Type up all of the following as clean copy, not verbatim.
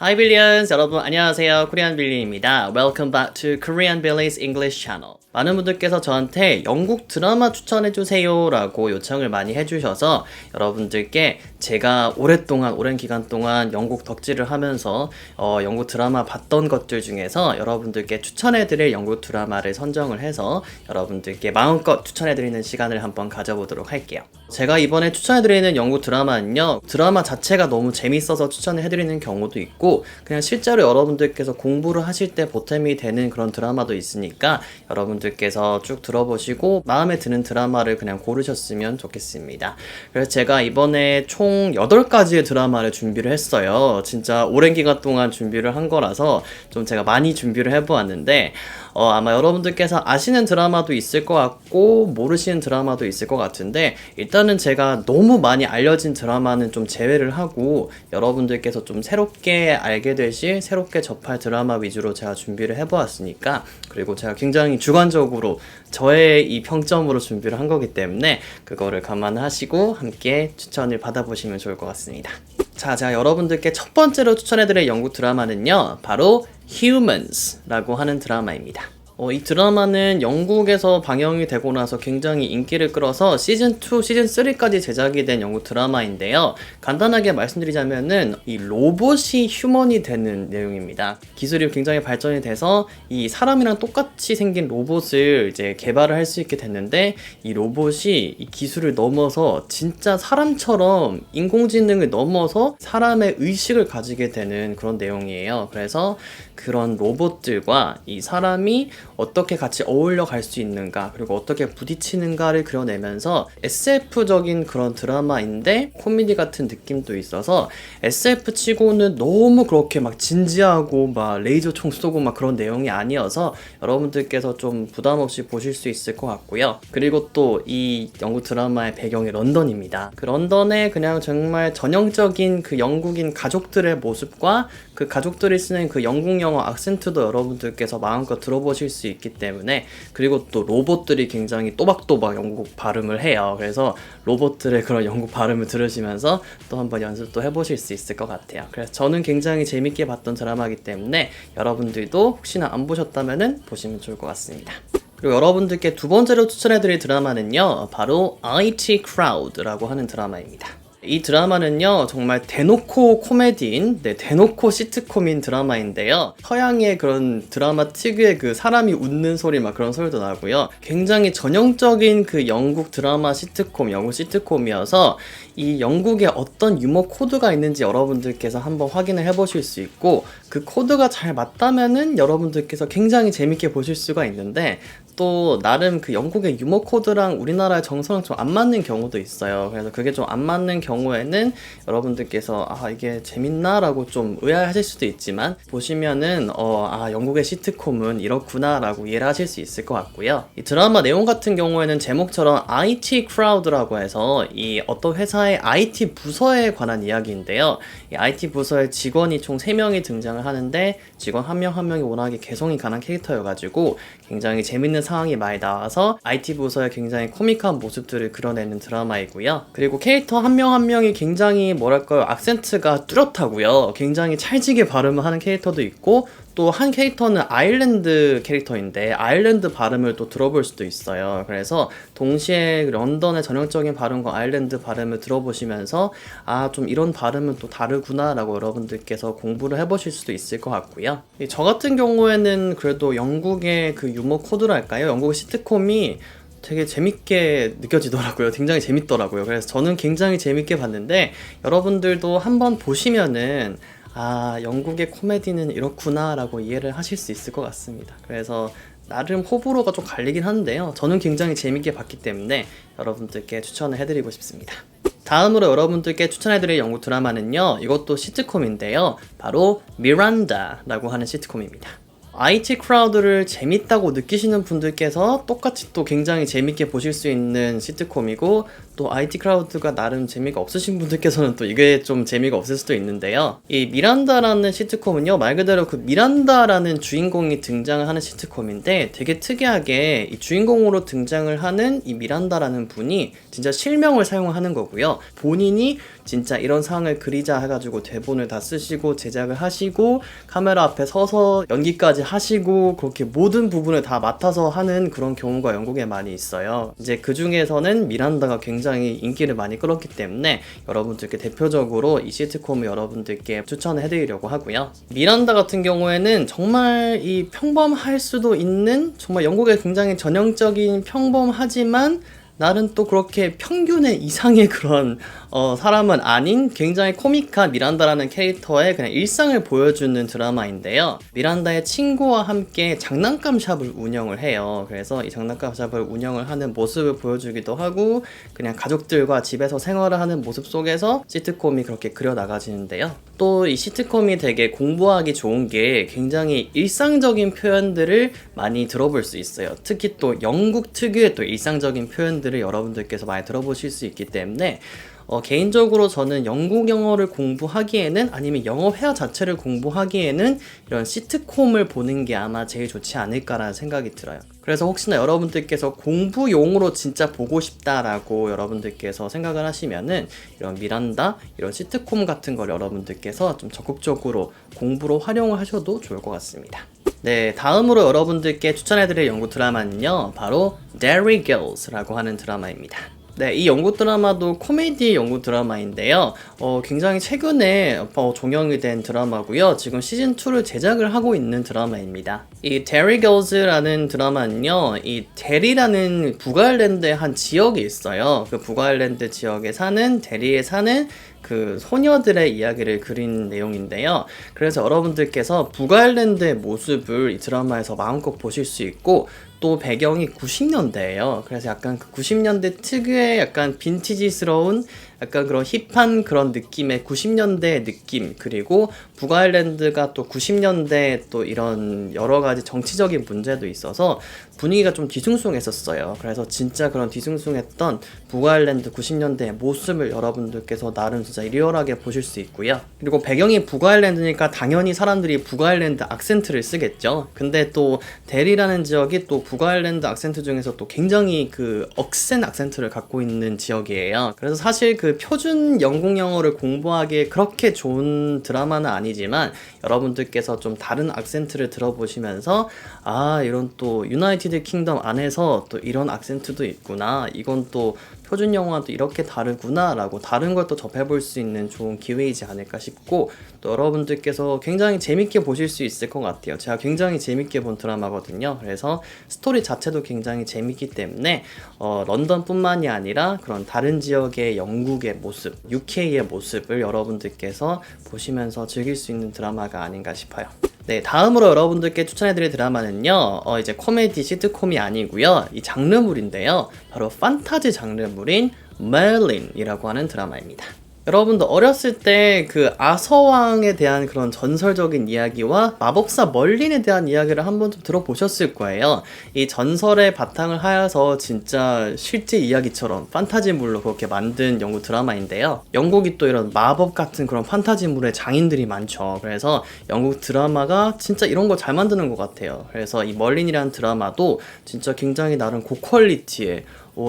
Hi Billions! 여러분 안녕하세요. 코리안 빌리입니다. Welcome back to Korean Billy's English Channel. 많은 분들께서 저한테 영국 드라마 추천해주세요 라고 요청을 많이 해주셔서 여러분들께 제가 오랜 기간 동안 영국 덕질을 하면서 영국 드라마 봤던 것들 중에서 여러분들께 추천해드릴 영국 드라마를 선정을 해서 여러분들께 마음껏 추천해드리는 시간을 한번 가져보도록 할게요. 제가 이번에 추천해드리는 영국 드라마는요, 드라마 자체가 너무 재밌어서 추천을 해드리는 경우도 있고 그냥 실제로 여러분들께서 공부를 하실 때 보탬이 되는 그런 드라마도 있으니까 여러분들께서 쭉 들어보시고 마음에 드는 드라마를 그냥 고르셨으면 좋겠습니다. 그래서 제가 이번에 총 8가지의 드라마를 준비를 했어요. 진짜 오랜 기간 동안 준비를 한 거라서 좀 제가 많이 준비를 해보았는데 아마 여러분들께서 아시는 드라마도 있을 것 같고 모르시는 드라마도 있을 것 같은데 일단은 제가 너무 많이 알려진 드라마는 좀 제외를 하고 여러분들께서 좀 새롭게 알게 되실 새롭게 접할 드라마 위주로 제가 준비를 해보았으니까, 그리고 제가 굉장히 주관적으로 저의 이 평점으로 준비를 한 거기 때문에 그거를 감안하시고 함께 추천을 받아보시면 좋을 것 같습니다. 자, 제가 여러분들께 첫 번째로 추천해드릴 영국 드라마는요, 바로 Humans라고 하는 드라마입니다. 이 드라마는 영국에서 방영이 되고 나서 굉장히 인기를 끌어서 시즌2, 시즌3까지 제작이 된 영국 드라마인데요. 간단하게 말씀드리자면은 이 로봇이 휴먼이 되는 내용입니다. 기술이 굉장히 발전이 돼서 이 사람이랑 똑같이 생긴 로봇을 이제 개발을 할 수 있게 됐는데 이 로봇이 이 기술을 넘어서 진짜 사람처럼 인공지능을 넘어서 사람의 의식을 가지게 되는 그런 내용이에요. 그래서 그런 로봇들과 이 사람이 어떻게 같이 어울려 갈 수 있는가, 그리고 어떻게 부딪히는가를 그려내면서 SF적인 그런 드라마인데 코미디 같은 느낌도 있어서 SF 치고는 너무 그렇게 막 진지하고 막 레이저 총 쏘고 막 그런 내용이 아니어서 여러분들께서 좀 부담 없이 보실 수 있을 것 같고요. 그리고 또 이 영국 드라마의 배경이 런던입니다. 그 런던에 그냥 정말 전형적인 그 영국인 가족들의 모습과 그 가족들이 쓰는 그 영국 영어 악센트도 여러분들께서 마음껏 들어보실 수 있기 때문에, 그리고 또 로봇들이 굉장히 또박또박 영국 발음을 해요. 그래서 로봇들의 그런 영국 발음을 들으시면서 또 한번 연습도 해보실 수 있을 것 같아요. 그래서 저는 굉장히 재밌게 봤던 드라마이기 때문에 여러분들도 혹시나 안 보셨다면 보시면 좋을 것 같습니다. 그리고 여러분들께 두 번째로 추천해드릴 드라마는요, 바로 IT Crowd라고 하는 드라마입니다. 이 드라마는요, 정말 대놓고 코미디인, 대놓고 시트콤인 드라마인데요. 서양의 그런 드라마 특유의 그 사람이 웃는 소리 막 그런 소리도 나고요. 굉장히 전형적인 그 영국 드라마 시트콤, 영국 시트콤이어서 이 영국에 어떤 유머 코드가 있는지 여러분들께서 한번 확인을 해보실 수 있고, 그 코드가 잘 맞다면은 여러분들께서 굉장히 재밌게 보실 수가 있는데, 또 나름 그 영국의 유머 코드랑 우리나라의 정서랑 좀 안 맞는 경우도 있어요. 그래서 그게 좀 안 맞는 경우에는 여러분들께서 이게 재밌나? 라고 좀 의아하실 수도 있지만 보시면은 영국의 시트콤은 이렇구나 라고 이해를 하실 수 있을 것 같고요. 이 드라마 내용 같은 경우에는 제목처럼 IT Crowd라고 해서 이 어떤 회사의 IT 부서에 관한 이야기인데요. 이 IT 부서의 직원이 총 3명이 등장을 하는데 직원 한 명 한 명이 워낙에 개성이 강한 캐릭터여가지고 굉장히 재밌는 상황이 많이 나와서 IT 부서의 굉장히 코믹한 모습들을 그려내는 드라마이고요. 그리고 캐릭터 한 명 한 명이 굉장히 뭐랄까요, 악센트가 뚜렷하고요. 굉장히 찰지게 발음을 하는 캐릭터도 있고, 또 한 캐릭터는 아일랜드 캐릭터인데 아일랜드 발음을 또 들어볼 수도 있어요. 그래서 동시에 런던의 전형적인 발음과 아일랜드 발음을 들어보시면서 좀 이런 발음은 또 다르구나 라고 여러분들께서 공부를 해보실 수도 있을 것 같고요. 저 같은 경우에는 그래도 영국의 그 유머 코드랄까요? 영국 시트콤이 되게 재밌게 느껴지더라고요. 굉장히 재밌더라고요. 그래서 저는 굉장히 재밌게 봤는데 여러분들도 한번 보시면은 영국의 코미디는 이렇구나 라고 이해를 하실 수 있을 것 같습니다. 그래서 나름 호불호가 좀 갈리긴 하는데요, 저는 굉장히 재밌게 봤기 때문에 여러분들께 추천을 해드리고 싶습니다. 다음으로 여러분들께 추천해드릴 영국 드라마는요, 이것도 시트콤인데요, 바로 미란다라고 하는 시트콤입니다. IT 크라우드를 재밌다고 느끼시는 분들께서 똑같이 또 굉장히 재밌게 보실 수 있는 시트콤이고, 또 IT 크라우드가 나름 재미가 없으신 분들께서는 또 이게 좀 재미가 없을 수도 있는데요. 이 미란다라는 시트콤은요, 말 그대로 그 미란다라는 주인공이 등장을 하는 시트콤인데, 되게 특이하게 이 주인공으로 등장을 하는 이 미란다라는 분이 진짜 실명을 사용하는 거고요. 본인이 진짜 이런 상황을 그리자 해가지고 대본을 다 쓰시고 제작을 하시고 카메라 앞에 서서 연기까지 하시고 그렇게 모든 부분을 다 맡아서 하는 그런 경우가 영국에 많이 있어요. 이제 그 중에서는 미란다가 굉장히 인기를 많이 끌었기 때문에 여러분들께 대표적으로 이 시트콤을 여러분들께 추천을 해드리려고 하고요. 미란다 같은 경우에는 정말 이 평범할 수도 있는, 정말 영국의 굉장히 전형적인 평범하지만 나는 또 그렇게 평균의 이상의 그런 사람은 아닌 굉장히 코믹한 미란다라는 캐릭터의 그냥 일상을 보여주는 드라마인데요. 미란다의 친구와 함께 장난감 샵을 운영을 해요. 그래서 이 장난감 샵을 운영을 하는 모습을 보여주기도 하고, 그냥 가족들과 집에서 생활을 하는 모습 속에서 시트콤이 그렇게 그려나가지는데요. 또 이 시트콤이 되게 공부하기 좋은 게 굉장히 일상적인 표현들을 많이 들어볼 수 있어요. 특히 또 영국 특유의 또 일상적인 표현들을 여러분들께서 많이 들어보실 수 있기 때문에 개인적으로 저는 영국 영어를 공부하기에는, 아니면 영어 회화 자체를 공부하기에는 이런 시트콤을 보는 게 아마 제일 좋지 않을까라는 생각이 들어요. 그래서 혹시나 여러분들께서 공부용으로 진짜 보고 싶다라고 여러분들께서 생각을 하시면은 이런 미란다, 이런 시트콤 같은 걸 여러분들께서 좀 적극적으로 공부로 활용을 하셔도 좋을 것 같습니다. 네, 다음으로 여러분들께 추천해드릴 영국 드라마는요, 바로 Derry Girls라고 하는 드라마입니다. 네, 이 영국 드라마도 코미디 영국 드라마인데요. 굉장히 최근에 종영이 된 드라마고요. 지금 시즌2를 제작을 하고 있는 드라마입니다. 이 Derry Girls라는 드라마는요, 이 데리라는 북아일랜드의 한 지역이 있어요. 그 북아일랜드 지역에 사는, 데리에 사는 그 소녀들의 이야기를 그린 내용인데요. 그래서 여러분들께서 북아일랜드의 모습을 이 드라마에서 마음껏 보실 수 있고, 또 배경이 90년대예요. 그래서 약간 그 90년대 특유의 약간 빈티지스러운 약간 그런 힙한 그런 느낌의 90년대 느낌, 그리고 북아일랜드가 또 90년대 또 이런 여러 가지 정치적인 문제도 있어서 분위기가 좀 뒤숭숭했었어요. 그래서 진짜 그런 뒤숭숭했던 북아일랜드 90년대의 모습을 여러분들께서 나름 진짜 리얼하게 보실 수 있고요. 그리고 배경이 북아일랜드니까 당연히 사람들이 북아일랜드 악센트를 쓰겠죠. 근데 또 데리라는 지역이 또 북아일랜드 악센트 중에서 또 굉장히 그 억센 악센트를 갖고 있는 지역이에요. 그래서 사실 그 표준 영국 영어를 공부하기에 그렇게 좋은 드라마는 아니지만 여러분들께서 좀 다른 악센트를 들어보시면서, 아, 이런 또 유나이티드 킹덤 안에서 또 이런 악센트도 있구나, 이건 또 표준 영화도 이렇게 다르구나 라고 다른 걸 또 접해볼 수 있는 좋은 기회이지 않을까 싶고, 또 여러분들께서 굉장히 재밌게 보실 수 있을 것 같아요. 제가 굉장히 재밌게 본 드라마거든요. 그래서 스토리 자체도 굉장히 재밌기 때문에 런던뿐만이 아니라 그런 다른 지역의 영국의 모습, UK의 모습을 여러분들께서 보시면서 즐길 수 있는 드라마가 아닌가 싶어요. 네, 다음으로 여러분들께 추천해드릴 드라마는요, 이제 코미디 시트콤이 아니고요, 이 장르물인데요, 바로 판타지 장르물인 메릴린이라고 하는 드라마입니다. 여러분도 어렸을 때 그 아서왕에 대한 그런 전설적인 이야기와 마법사 멀린에 대한 이야기를 한번 좀 들어보셨을 거예요. 이 전설의 바탕을 하여서 진짜 실제 이야기처럼 판타지물로 그렇게 만든 영국 드라마인데요. 영국이 또 이런 마법 같은 그런 판타지물의 장인들이 많죠. 그래서 영국 드라마가 진짜 이런 거 잘 만드는 것 같아요. 그래서 이 멀린이라는 드라마도 진짜 굉장히 나름 고퀄리티의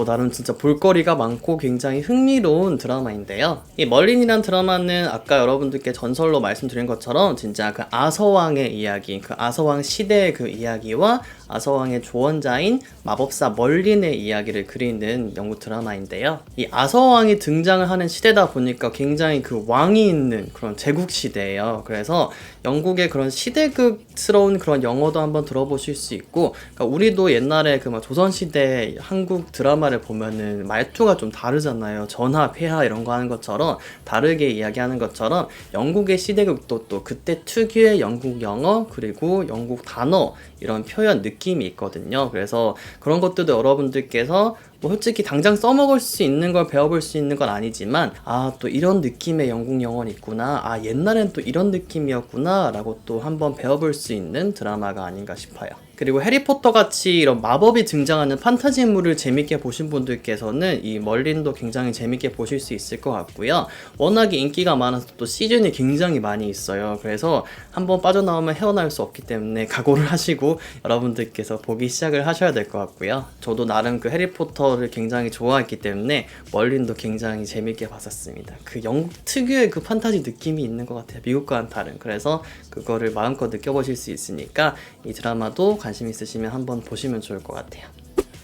나름 진짜 볼거리가 많고 굉장히 흥미로운 드라마인데요. 이 멀린이란 드라마는 아까 여러분들께 전설로 말씀드린 것처럼 진짜 그 아서왕의 이야기, 그 아서왕 시대의 그 이야기와 아서왕의 조언자인 마법사 멀린의 이야기를 그리는 영국 드라마인데요. 이 아서왕이 등장을 하는 시대다 보니까 굉장히 그 왕이 있는 그런 제국 시대예요. 그래서 영국의 그런 시대극스러운 그런 영어도 한번 들어보실 수 있고, 그러니까 우리도 옛날에 그 막 조선시대 한국 드라마를 보면은 말투가 좀 다르잖아요. 전하, 폐하 이런 거 하는 것처럼 다르게 이야기하는 것처럼 영국의 시대극도 또 그때 특유의 영국 영어, 그리고 영국 단어 이런 표현 느낌이 있거든요. 그래서 그런 것들도 여러분들께서 뭐 솔직히 당장 써먹을 수 있는 걸 배워볼 수 있는 건 아니지만 또 이런 느낌의 영국 영어는 있구나, 옛날엔 또 이런 느낌이었구나 라고 또 한번 배워볼 수 있는 드라마가 아닌가 싶어요. 그리고 해리포터 같이 이런 마법이 등장하는 판타지물을 재밌게 보신 분들께서는 이 멀린도 굉장히 재밌게 보실 수 있을 것 같고요. 워낙에 인기가 많아서 또 시즌이 굉장히 많이 있어요. 그래서 한번 빠져나오면 헤어나올 수 없기 때문에 각오를 하시고 여러분들께서 보기 시작을 하셔야 될 것 같고요. 저도 나름 그 해리포터를 굉장히 좋아했기 때문에 멀린도 굉장히 재밌게 봤었습니다. 그 영국 특유의 그 판타지 느낌이 있는 것 같아요. 미국과는 다른. 그래서 그거를 마음껏 느껴보실 수 있으니까 이 드라마도 관심 있으시면 한번 보시면 좋을 것 같아요.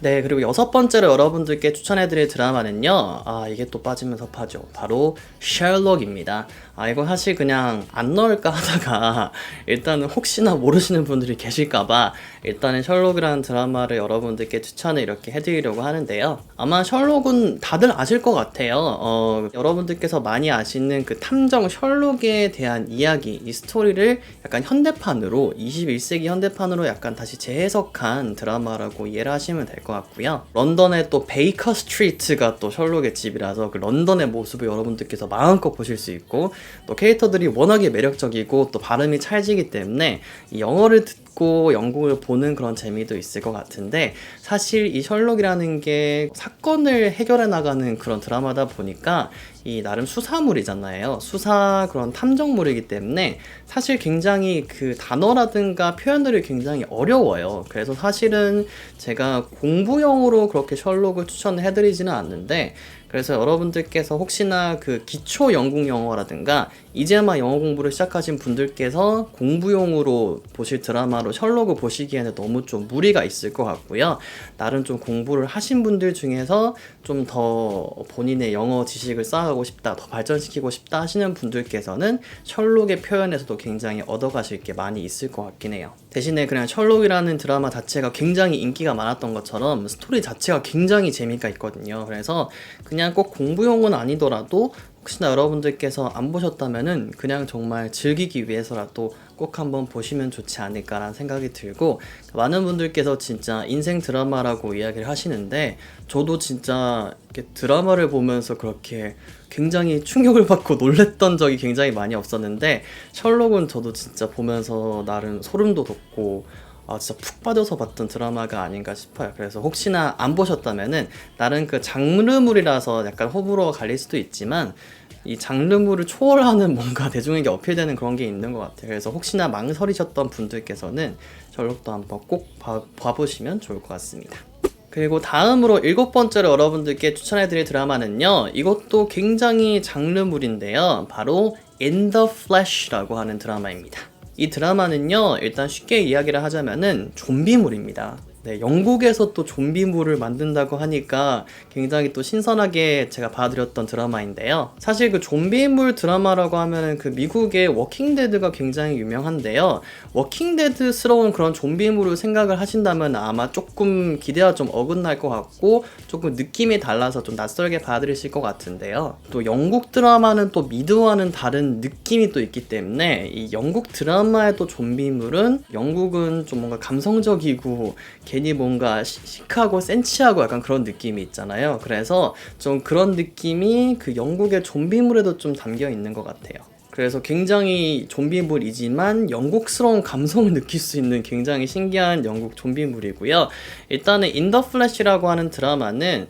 네, 그리고 6번째로 여러분들께 추천해드릴 드라마는요, 이게 또 빠지면서 파죠. 바로 셜록입니다. 이거 사실 그냥 안 넣을까 하다가 일단은 혹시나 모르시는 분들이 계실까봐 일단은 셜록이라는 드라마를 여러분들께 추천을 이렇게 해드리려고 하는데요. 아마 셜록은 다들 아실 것 같아요. 여러분들께서 많이 아시는 그 탐정 셜록에 대한 이야기, 이 스토리를 약간 현대판으로, 21세기 현대판으로 약간 다시 재해석한 드라마라고 이해를 하시면 될 것 같고요. 런던의 또 베이커 스트리트가 또 셜록의 집이라서 그 런던의 모습을 여러분들께서 마음껏 보실 수 있고, 또 캐릭터들이 워낙에 매력적이고 또 발음이 찰지기 때문에 이 영어를 듣고 영국을 보는 그런 재미도 있을 것 같은데, 사실 이 셜록이라는 게 사건을 해결해 나가는 그런 드라마다 보니까 이 나름 수사물이잖아요. 수사 그런 탐정물이기 때문에 사실 굉장히 그 단어라든가 표현들이 굉장히 어려워요. 그래서 사실은 제가 공부용으로 그렇게 셜록을 추천을 해드리지는 않는데, 그래서 여러분들께서 혹시나 그 기초 영국 영어라든가 이제만 영어 공부를 시작하신 분들께서 공부용으로 보실 드라마로 셜록을 보시기에는 너무 좀 무리가 있을 것 같고요. 나름 좀 공부를 하신 분들 중에서 좀 더 본인의 영어 지식을 쌓아가고 싶다, 더 발전시키고 싶다 하시는 분들께서는 셜록의 표현에서도 굉장히 얻어가실 게 많이 있을 것 같긴 해요. 대신에 그냥 셜록이라는 드라마 자체가 굉장히 인기가 많았던 것처럼 스토리 자체가 굉장히 재미가 있거든요. 그래서 그냥 꼭 공부용은 아니더라도 혹시나 여러분들께서 안 보셨다면은 그냥 정말 즐기기 위해서라도 꼭 한번 보시면 좋지 않을까라는 생각이 들고, 많은 분들께서 진짜 인생 드라마라고 이야기를 하시는데, 저도 진짜 이렇게 드라마를 보면서 그렇게 굉장히 충격을 받고 놀랬던 적이 굉장히 많이 없었는데, 셜록은 저도 진짜 보면서 나름 소름도 돋고 진짜 푹 빠져서 봤던 드라마가 아닌가 싶어요. 그래서 혹시나 안 보셨다면은 나름 그 장르물이라서 약간 호불호가 갈릴 수도 있지만 이 장르물을 초월하는 뭔가 대중에게 어필되는 그런 게 있는 것 같아요. 그래서 혹시나 망설이셨던 분들께서는 셜록도 한번 꼭 봐보시면 좋을 것 같습니다. 그리고 다음으로 7번째로 여러분들께 추천해드릴 드라마는요, 이것도 굉장히 장르물인데요, 바로 In the Flash라고 하는 드라마입니다. 이 드라마는요, 일단 쉽게 이야기를 하자면은 좀비물입니다. 네, 영국에서 또 좀비물을 만든다고 하니까 굉장히 또 신선하게 제가 봐드렸던 드라마인데요. 사실 그 좀비물 드라마라고 하면은 그 미국의 워킹데드가 굉장히 유명한데요. 워킹데드스러운 그런 좀비물을 생각을 하신다면 아마 조금 기대와 좀 어긋날 것 같고 조금 느낌이 달라서 좀 낯설게 봐드리실 것 같은데요. 또 영국 드라마는 또 미드와는 다른 느낌이 또 있기 때문에 이 영국 드라마의 또 좀비물은, 영국은 좀 뭔가 감성적이고 괜히 뭔가 시크하고 센치하고 약간 그런 느낌이 있잖아요. 그래서 좀 그런 느낌이 그 영국의 좀비물에도 좀 담겨 있는 것 같아요. 그래서 굉장히 좀비물이지만 영국스러운 감성을 느낄 수 있는 굉장히 신기한 영국 좀비물이고요. 일단은 In the Flash라고 하는 드라마는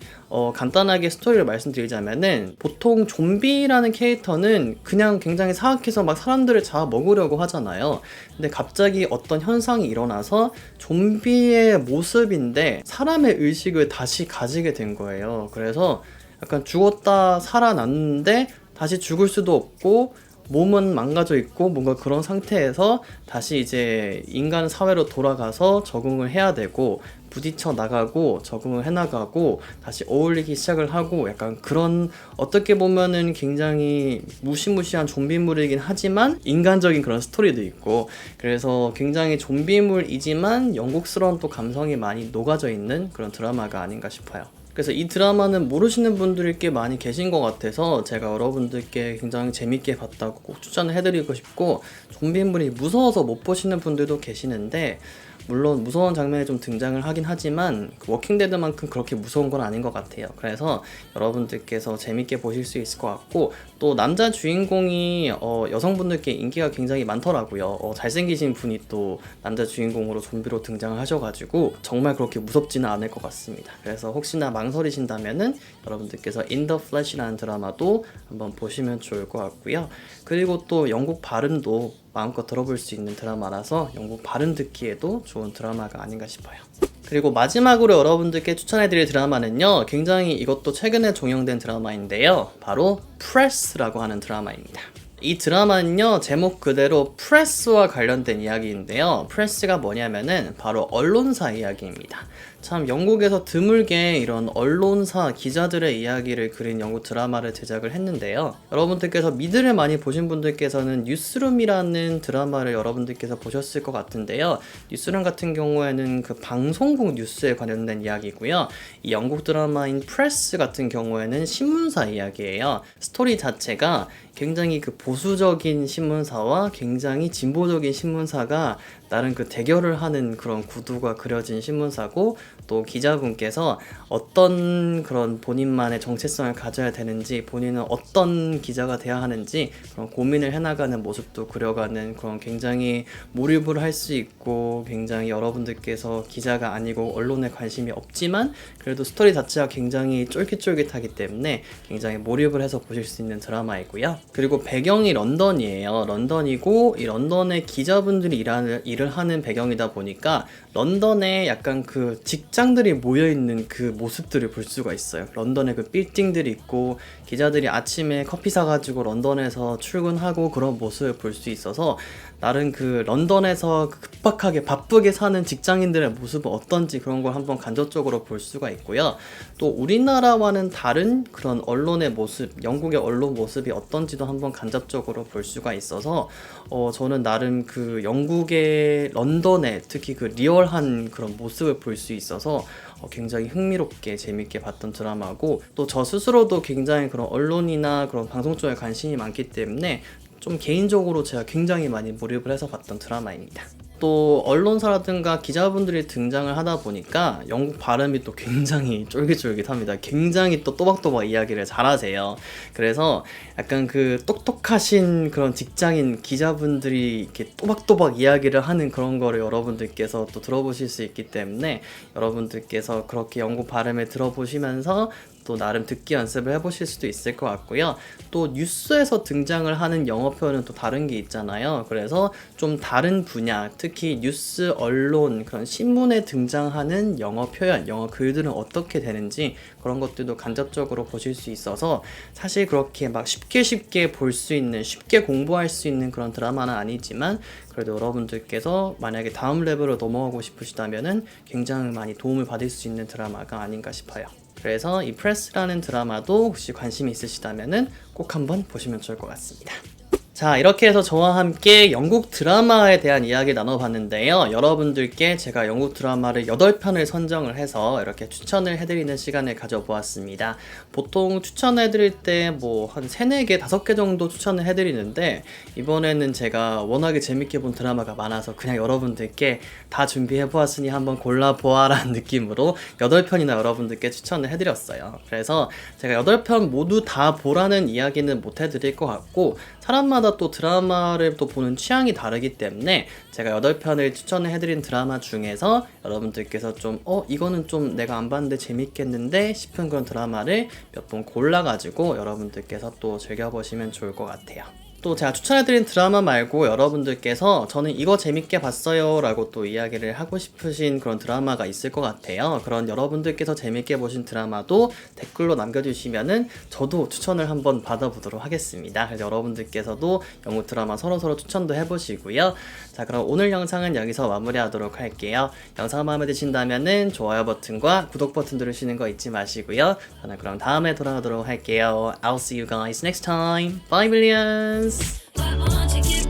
간단하게 스토리를 말씀드리자면은, 보통 좀비라는 캐릭터는 그냥 굉장히 사악해서 막 사람들을 잡아먹으려고 하잖아요. 근데 갑자기 어떤 현상이 일어나서 좀비의 모습인데 사람의 의식을 다시 가지게 된 거예요. 그래서 약간 죽었다 살아났는데 다시 죽을 수도 없고 몸은 망가져 있고 뭔가 그런 상태에서 다시 이제 인간 사회로 돌아가서 적응을 해야 되고, 부딪혀 나가고 적응을 해나가고 다시 어울리기 시작을 하고, 약간 그런 어떻게 보면은 굉장히 무시무시한 좀비물이긴 하지만 인간적인 그런 스토리도 있고, 그래서 굉장히 좀비물이지만 영국스러운 또 감성이 많이 녹아져 있는 그런 드라마가 아닌가 싶어요. 그래서 이 드라마는 모르시는 분들이 꽤 많이 계신 것 같아서 제가 여러분들께 굉장히 재밌게 봤다고 꼭 추천을 해드리고 싶고, 좀비물이 무서워서 못 보시는 분들도 계시는데 물론 무서운 장면이 좀 등장을 하긴 하지만 그 워킹데드만큼 그렇게 무서운 건 아닌 것 같아요. 그래서 여러분들께서 재밌게 보실 수 있을 것 같고, 또 남자 주인공이 여성분들께 인기가 굉장히 많더라고요. 잘생기신 분이 또 남자 주인공으로 좀비로 등장을 하셔가지고 정말 그렇게 무섭지는 않을 것 같습니다. 그래서 혹시나 망설이신다면은 여러분들께서 In the Flash라는 드라마도 한번 보시면 좋을 것 같고요. 그리고 또 영국 발음도 마음껏 들어볼 수 있는 드라마라서 영국 발음 듣기에도 좋은 드라마가 아닌가 싶어요. 그리고 마지막으로 여러분들께 추천해드릴 드라마는요, 굉장히 이것도 최근에 종영된 드라마인데요, 바로 Press라고 하는 드라마입니다. 이 드라마는요, 제목 그대로 프레스와 관련된 이야기인데요, 프레스가 뭐냐면은 바로 언론사 이야기입니다. 참 영국에서 드물게 이런 언론사 기자들의 이야기를 그린 영국 드라마를 제작을 했는데요, 여러분들께서 미드를 많이 보신 분들께서는 뉴스룸이라는 드라마를 여러분들께서 보셨을 것 같은데요, 뉴스룸 같은 경우에는 그 방송국 뉴스에 관련된 이야기고요, 이 영국 드라마인 프레스 같은 경우에는 신문사 이야기예요. 스토리 자체가 굉장히 그 보수적인 신문사와 굉장히 진보적인 신문사가 나름 그 대결을 하는 그런 구도가 그려진 신문사고, 또 기자분께서 어떤 그런 본인만의 정체성을 가져야 되는지, 본인은 어떤 기자가 돼야 하는지 그런 고민을 해나가는 모습도 그려가는 그런 굉장히 몰입을 할 수 있고, 굉장히 여러분들께서 기자가 아니고 언론에 관심이 없지만 그래도 스토리 자체가 굉장히 쫄깃쫄깃하기 때문에 굉장히 몰입을 해서 보실 수 있는 드라마이고요. 그리고 배경이 런던이에요. 런던이고, 이 런던의 기자분들이 일을 하는 배경이다 보니까 런던에 약간 그 직장들이 모여있는 그 모습들을 볼 수가 있어요. 런던에 그 빌딩들이 있고, 기자들이 아침에 커피 사가지고 런던에서 출근하고 그런 모습을 볼 수 있어서 나름 그 런던에서 급박하게 바쁘게 사는 직장인들의 모습은 어떤지 그런 걸 한번 간접적으로 볼 수가 있고요. 또 우리나라와는 다른 그런 언론의 모습, 영국의 언론 모습이 어떤지도 한번 간접적으로 볼 수가 있어서 저는 나름 그 영국의 런던에 특히 그 리얼한 그런 모습을 볼 수 있어서 굉장히 흥미롭게 재밌게 봤던 드라마고, 또 저 스스로도 굉장히 그런 언론이나 그런 방송 쪽에 관심이 많기 때문에 좀 개인적으로 제가 굉장히 많이 몰입을 해서 봤던 드라마입니다. 또 언론사라든가 기자분들이 등장을 하다 보니까 영국 발음이 또 굉장히 쫄깃쫄깃합니다. 굉장히 또 또박또박 이야기를 잘하세요. 그래서 약간 그 똑똑하신 그런 직장인 기자분들이 이렇게 또박또박 이야기를 하는 그런 거를 여러분들께서 또 들어보실 수 있기 때문에 여러분들께서 그렇게 영국 발음을 들어보시면서 또 나름 듣기 연습을 해보실 수도 있을 것 같고요. 또 뉴스에서 등장을 하는 영어 표현은 또 다른 게 있잖아요. 그래서 좀 다른 분야, 특히 뉴스, 언론, 그런 신문에 등장하는 영어 표현, 영어 글들은 어떻게 되는지 그런 것들도 간접적으로 보실 수 있어서 사실 그렇게 막 쉽게 볼 수 있는, 쉽게 공부할 수 있는 그런 드라마는 아니지만 그래도 여러분들께서 만약에 다음 레벨로 넘어가고 싶으시다면은 굉장히 많이 도움을 받을 수 있는 드라마가 아닌가 싶어요. 그래서 이 프레스라는 드라마도 혹시 관심이 있으시다면은 꼭 한번 보시면 좋을 것 같습니다. 자, 이렇게 해서 저와 함께 영국 드라마에 대한 이야기 나눠봤는데요. 여러분들께 제가 영국 드라마를 8편을 선정을 해서 이렇게 추천을 해드리는 시간을 가져보았습니다. 보통 추천해드릴 때 뭐 한 3, 4개, 5개 정도 추천을 해드리는데, 이번에는 제가 워낙에 재밌게 본 드라마가 많아서 그냥 여러분들께 다 준비해보았으니 한번 골라보아라는 느낌으로 8편이나 여러분들께 추천을 해드렸어요. 그래서 제가 8편 모두 다 보라는 이야기는 못 해드릴 것 같고, 사람마다 또 드라마를 또 보는 취향이 다르기 때문에 제가 8편을 추천을 해드린 드라마 중에서 여러분들께서 좀 이거는 좀 내가 안 봤는데 재밌겠는데 싶은 그런 드라마를 몇 번 골라가지고 여러분들께서 또 즐겨보시면 좋을 것 같아요. 또 제가 추천해드린 드라마 말고 여러분들께서 저는 이거 재밌게 봤어요 라고 또 이야기를 하고 싶으신 그런 드라마가 있을 것 같아요. 그런 여러분들께서 재밌게 보신 드라마도 댓글로 남겨주시면은 저도 추천을 한번 받아보도록 하겠습니다. 그래서 여러분들께서도 영국 드라마 서로서로 추천도 해보시고요. 자, 그럼 오늘 영상은 여기서 마무리하도록 할게요. 영상 마음에 드신다면은 좋아요 버튼과 구독 버튼 누르시는 거 잊지 마시고요. 저는 그럼 다음에 돌아오도록 할게요. I'll see you guys next time. Bye, millions! Why won't you give